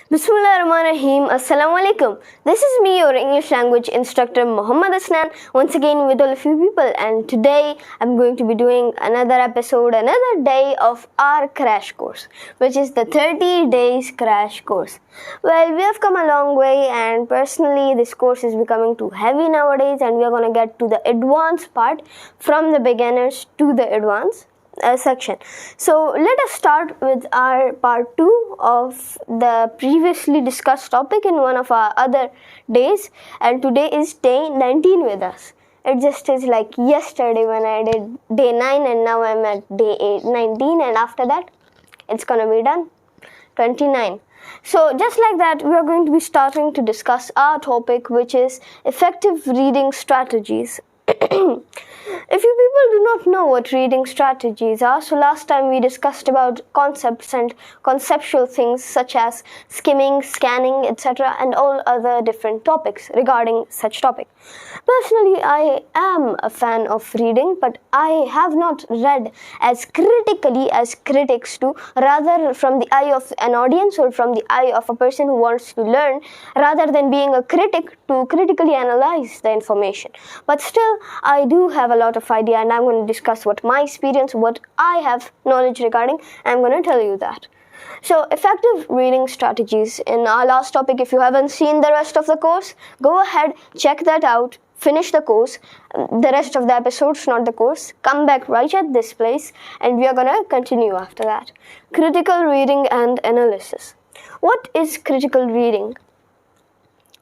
Bismillahirrahmanirrahim. Assalamu alaikum. This is me, your English language instructor Muhammad Hasnain, once again with all of you people, and today I'm going to be doing another episode, another day of our crash course, which is the 30 days crash course. Well, we have come a long way, and personally this course is becoming too heavy nowadays, and we are going to get to the advanced part from the beginners to the advanced section. So let us start with our part 2 of the previously discussed topic in one of our other days, and today is day 19 with us. It just is like yesterday when I did day 9, and now I'm at day 19, and after that it's gonna be done 29. So just like that, we are going to be starting to discuss our topic, which is effective reading strategies. If you people do not know what reading strategies are, so last time we discussed about concepts and conceptual things such as skimming, scanning, etc., and all other different topics regarding such topic. Personally, I am a fan of reading, but I have not read as critically as critics do, rather from the eye of an audience or from the eye of a person who wants to learn, rather than being a critic to critically analyze the information. But still, I do have a lot of idea, and I'm going to discuss what my experience, what I have knowledge regarding. I'm going to tell you that. So, effective reading strategies. In our last topic, if you haven't seen the rest of the course, go ahead, check that out, finish the course, the rest of the episodes, not the course, come back right at this place, and we are going to continue after that. Critical reading and analysis. What is critical reading?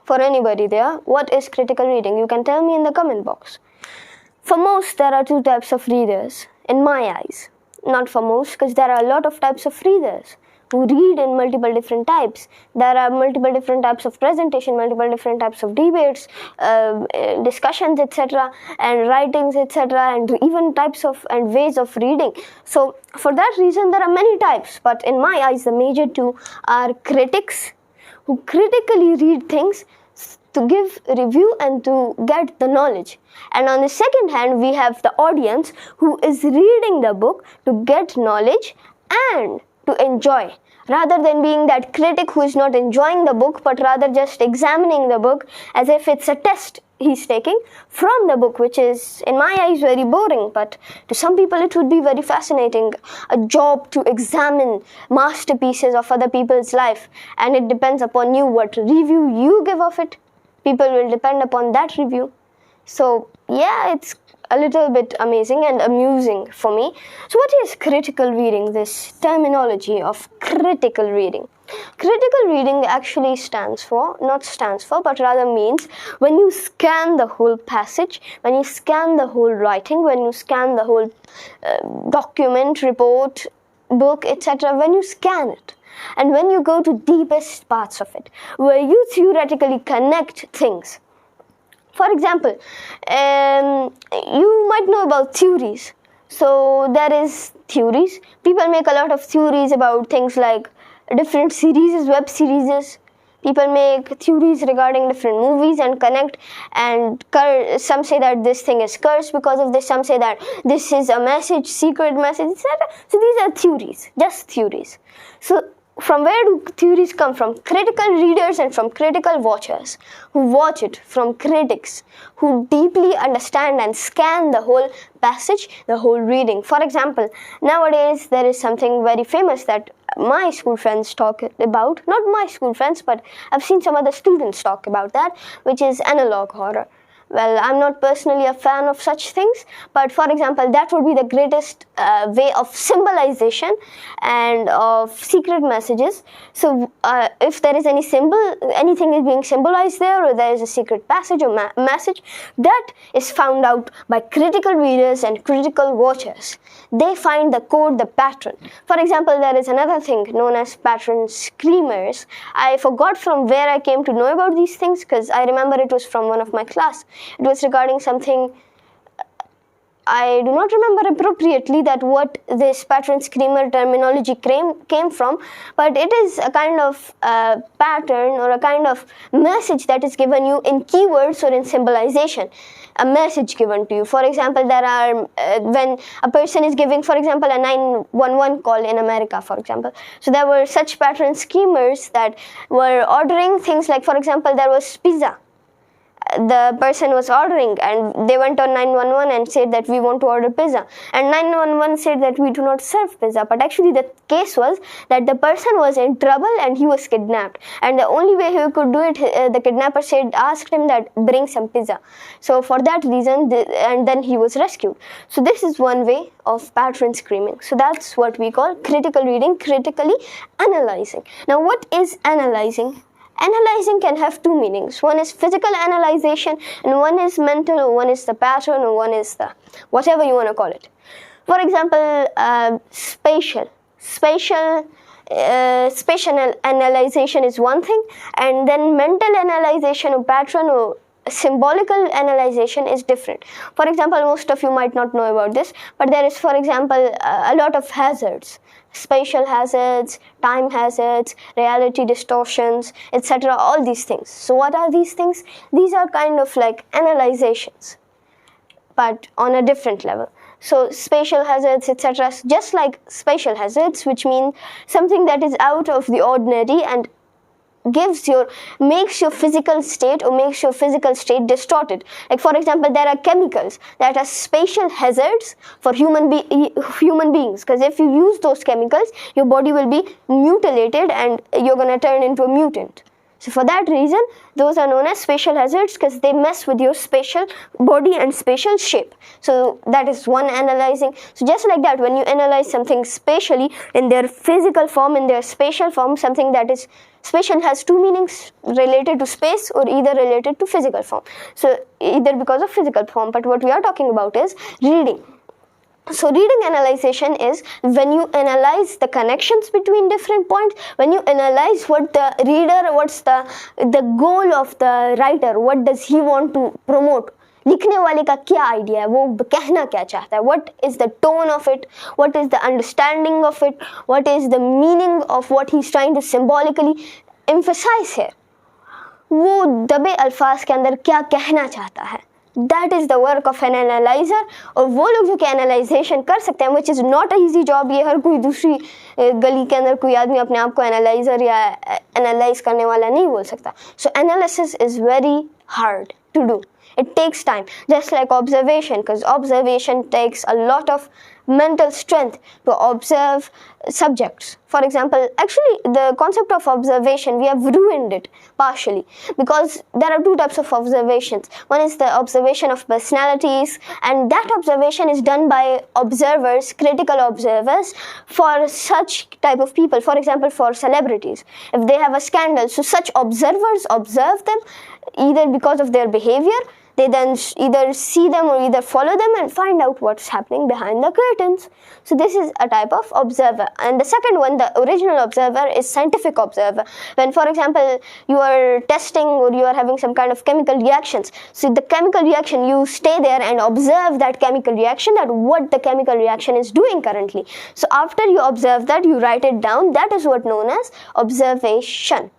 For anybody there, what is critical reading? You can tell me in the comment box. For most, there are two types of readers, in my eyes. Not for most, because there are a lot of types of readers who read in multiple different types. There are multiple different types of presentation, multiple different types of debates, discussions, etc., and writings, etc., and even types of and ways of reading. So, for that reason, there are many types. But in my eyes, the major two are critics, who critically read things to give review and to get the knowledge. And on the second hand, we have the audience who is reading the book to get knowledge and to enjoy, rather than being that critic who is not enjoying the book but rather just examining the book as if it's a test he's taking from the book, which is in my eyes very boring, but to some people it would be very fascinating, a job to examine masterpieces of other people's life, and it depends upon you what review you give of it. People will depend upon that review. So yeah, it's a little bit amazing and amusing for me. So what is critical reading, this terminology of critical reading? Critical reading actually but rather means when you scan the whole passage, when you scan the whole writing, when you scan the whole document, report, book, etc., when you scan it, and when you go to deepest parts of it, where you theoretically connect things. For example, you might know about theories. So there is theories. People make a lot of theories about things like different series, web series. People make theories regarding different movies and connect, and some say that this thing is cursed because of this, some say that this is a message, secret message, etc. So these are theories, just theories. So from where do theories come from? Critical readers and from critical watchers who watch it, from critics who deeply understand and scan the whole passage, the whole reading. For example, nowadays there is something very famous that my school friends talk about, not my school friends, but I've seen some other students talk about that, which is analog horror. Well, I'm not personally a fan of such things, but for example, that would be the greatest way of symbolization and of secret messages. So if there is any symbol, anything is being symbolized there, or there is a secret passage or message, that is found out by critical readers and critical watchers. They find the code, the pattern. For example, there is another thing known as pattern screamers. I forgot from where I came to know about these things, because I remember it was from one of my class. It was regarding something I do not remember appropriately that what this pattern schemer terminology came from, but it is a kind of pattern or a kind of message that is given you in keywords or in symbolization. A message given to you. For example, there are when a person is giving, for example, a 911 call in America, for example. So there were such pattern schemers that were ordering things like, for example, there was pizza. The person was ordering and they went on 911 and said that we want to order pizza, and 911 said that we do not serve pizza, but actually the case was that the person was in trouble and he was kidnapped, and the only way he could do it, the kidnapper asked him that bring some pizza. So for that reason, and then he was rescued. So this is one way of pattern screaming. So that's what we call critical reading, critically analyzing. Now what is analyzing? Analyzing can have two meanings. One is physical analyzation and one is mental, or one is the pattern, or one is the whatever you want to call it. For example, spatial analyzation is one thing, and then mental analyzation or pattern or symbolical analyzation is different. For example, most of you might not know about this, but there is, for example, a lot of hazards. Spatial hazards, time hazards, reality distortions, etc. All these things. So what are these things? These are kind of like analyzations, but on a different level. So spatial hazards, etc. Just like spatial hazards, which mean something that is out of the ordinary and makes your physical state distorted. Like for example, there are chemicals that are spatial hazards for human beings, because if you use those chemicals, your body will be mutilated and you're going to turn into a mutant. So for that reason, those are known as spatial hazards, because they mess with your spatial body and spatial shape. So that is one analyzing. So just like that, when you analyze something spatially in their physical form, in their spatial form, something that is spatial has two meanings, related to space or either related to physical form. So either because of physical form, but what we are talking about is reading. So reading analyzation is when you analyze the connections between different points, when you analyze what the reader, what's the goal of the writer, what does he want to promote, लिखने वाले का क्या idea है, वो कहना क्या चाहता है, what is the tone of it, what is the understanding of it, what is the meaning of what he's trying to symbolically emphasize here, वो दबे अल्फाज के अंदर क्या कहना चाहता है. That is the work of an analyzer. और वो लोग जो कि analyzation कर सकते हैं, which is not a easy job. ये हर कोई दूसरी गली के अंदर कोई आदमी अपने आप को analyzer या analyze करने वाला नहीं बोल सकता. So analysis is very hard to do. It takes time, just like observation, because observation takes a lot of mental strength to observe subjects. For example, actually the concept of observation, we have ruined it partially, because there are two types of observations. One is the observation of personalities, and that observation is done by observers, critical observers, for such type of people. For example, for celebrities, if they have a scandal, so such observers observe them either because of their behavior. They then either see them or either follow them and find out what's happening behind the curtains. So this is a type of observer. And the second one, the original observer, is scientific observer. When, for example, you are testing or you are having some kind of chemical reactions. So the chemical reaction, you stay there and observe that chemical reaction, that what the chemical reaction is doing currently. So after you observe that, you write it down. That is what known as observation.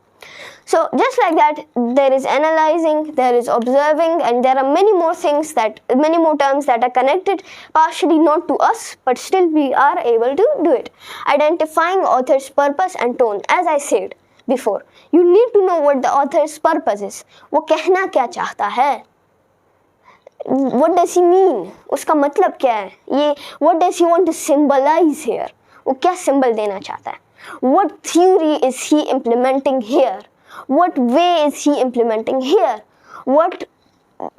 So just like that, there is analyzing, there is observing, and there are many more terms that are connected, partially not to us, but still we are able to do it. Identifying author's purpose and tone. As I said before, you need to know what the author's purpose is. वो कहना क्या चाहता है? What does he mean? उसका मतलब क्या है? ये what does he want to symbolize here? वो क्या symbol देना चाहता है? What theory is he implementing here? What way is he implementing here? What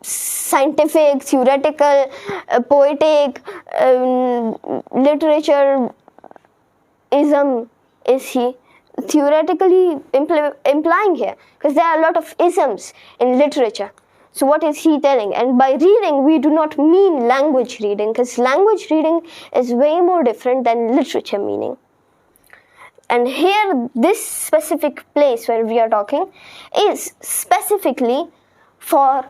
scientific, theoretical, poetic, literature ism is he theoretically implying here? Because there are a lot of isms in literature. So what is he telling? And by reading, we do not mean language reading, because language reading is way more different than literature meaning. And here, this specific place where we are talking is specifically for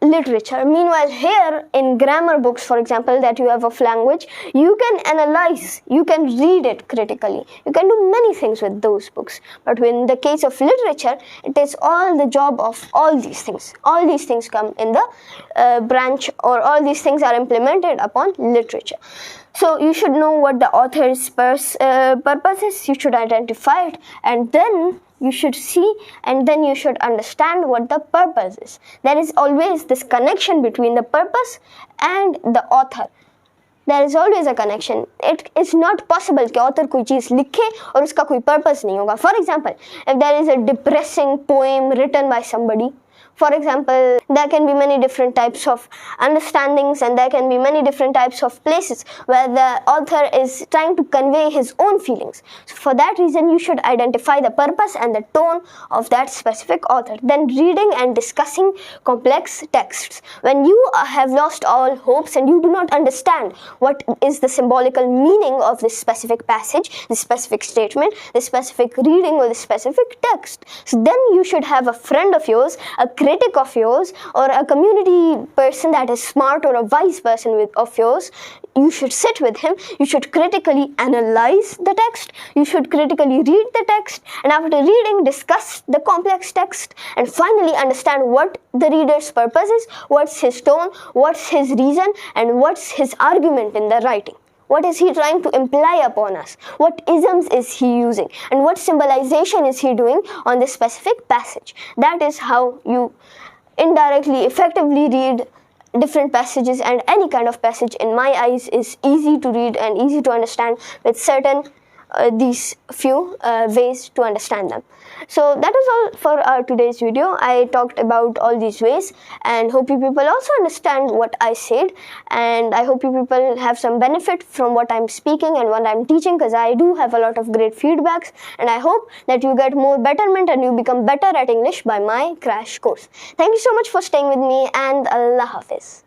literature. Meanwhile, here in grammar books, for example, that you have of language, you can analyze, you can read it critically, you can do many things with those books. But in the case of literature, it is all the job of all these things. All these things come in the branch, or all these things are implemented upon literature. So you should know what the author's purpose is, you should identify it, and then you should see, and then you should understand what the purpose is. There is always this connection between the purpose and the author. There is always a connection. It is not possible कि author कोई चीज़ लिखे और उसका कोई purpose नहीं होगा. For example, if there is a depressing poem written by somebody, for example, there can be many different types of understandings, and there can be many different types of places where the author is trying to convey his own feelings. So for that reason, you should identify the purpose and the tone of that specific author. Then reading and discussing complex texts. When you have lost all hopes and you do not understand what is the symbolical meaning of this specific passage, this specific statement, this specific reading, or this specific text, so then you should have a friend of yours, a critic of yours, or a community person that is smart, or a wise person of yours. You should sit with him, you should critically analyze the text, you should critically read the text, and after reading, discuss the complex text, and finally understand what the reader's purpose is, what's his tone, what's his reason, and what's his argument in the writing. What is he trying to imply upon us? What isms is he using? And what symbolization is he doing on this specific passage? That is how you indirectly, effectively read different passages, and any kind of passage, in my eyes, is easy to read and easy to understand with certain these few ways to understand them. So that was all for our today's video. I talked about all these ways, and hope you people also understand what I said, and I hope you people have some benefit from what I'm speaking and what I'm teaching, because I do have a lot of great feedbacks, and I hope that you get more betterment and you become better at English by my crash course. Thank you so much for staying with me, and Allah Hafiz.